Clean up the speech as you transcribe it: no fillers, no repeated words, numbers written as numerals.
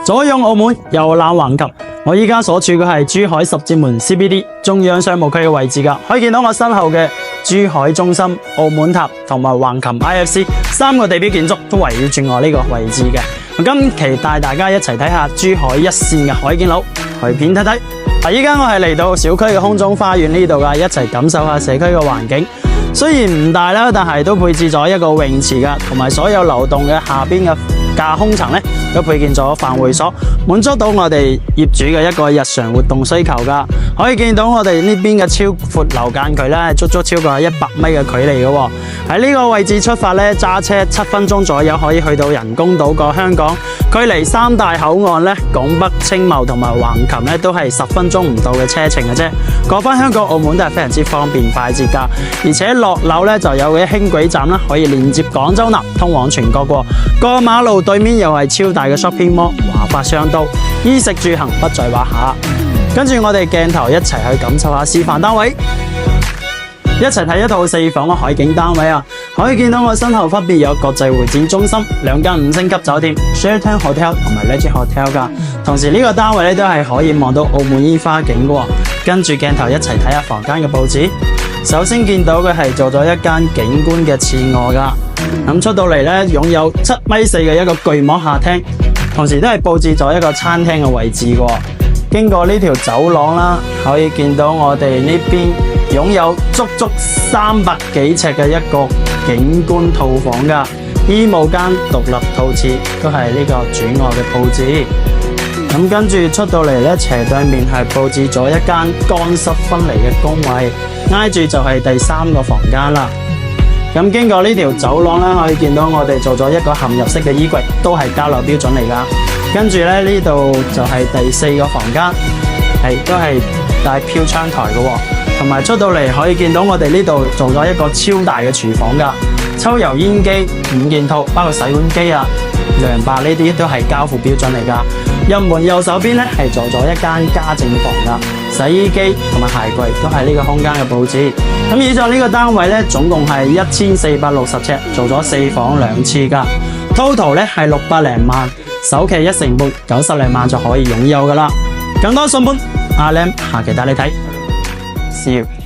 左擁澳門，右攬橫琴。我依家所處嘅係珠海十節門 CBD 中央商務區嘅位置㗎，可以見到我身後嘅珠海中心、澳門塔同埋橫琴 IFC 三個地標建築都圍繞住我呢個位置嘅。今期帶大家一齊睇下珠海一線嘅海景樓，去片睇睇。依家我係嚟到小區嘅空中花園呢度㗎，一齊感受下社區嘅環境。雖然唔大啦，但係都配置咗一個泳池㗎，同埋所有流動嘅下邊嘅架空層咧，都配建咗飯會所，滿足到我哋業主嘅一個日常活動需求㗎。可以見到我哋呢邊嘅超闊樓間距咧，足足超過100米嘅距離嘅。喺呢個位置出發咧，揸車7分鐘左右可以去到人工島過香港。距離三大口岸咧，拱北、青茂同埋橫琴咧，都係10分鐘唔到嘅車程嘅啫。過返香港、澳門都係非常之方便快捷㗎。而且落樓咧就有嘅輕軌站啦，可以連接廣州南，通往全國喎。過馬路對面又係超大嘅 shopping mall，華發商都，衣食住行不在話下。跟住我哋鏡頭一齊去感受下示範單位，一齊睇一套4房嘅海景單位啊！可以見到我身後分別有國際會展中心、2間5星級酒店 Sheraton Hotel 同埋 Legend Hotel 噶。同時呢個單位咧都係可以望到澳門煙花景嘅。跟住鏡頭一齊睇下房間嘅佈置。首先見到嘅係做咗一間景觀嘅次臥噶。咁出到嚟咧，擁有7.4米嘅一個巨幕下廳，同時都係佈置咗一個餐廳嘅位置嘅。經過呢條走廊啦，可以見到我哋呢邊擁有足足300幾尺嘅一個景觀套房噶，衣帽間獨立套廁都係呢個主臥嘅佈置。咁跟住出到嚟咧，斜對面係佈置咗一間乾濕分離嘅工位，挨住就係第3個房間啦。咁經過呢條走廊咧，可以見到我哋做咗一個嵌入式嘅衣櫃，都係交樓標準嚟噶。跟住咧，呢度就係第4個房間，都係帶飄窗台嘅，同埋出到嚟可以見到我哋呢度做咗一個超大嘅廚房噶，抽油煙機5件套，包括洗碗機啊、涼白呢啲都係交付標準嚟噶。入門右手邊咧係做咗一間家政房噶，洗衣機同埋鞋櫃都係呢個空間嘅佈置。咁以上呢個單位咧，總共係1460尺，做咗4房2廁噶 ，total 咧係600零萬，首期1成半90零萬就可以擁有噶啦。更多信本阿 Lam 下期帶你睇，See you。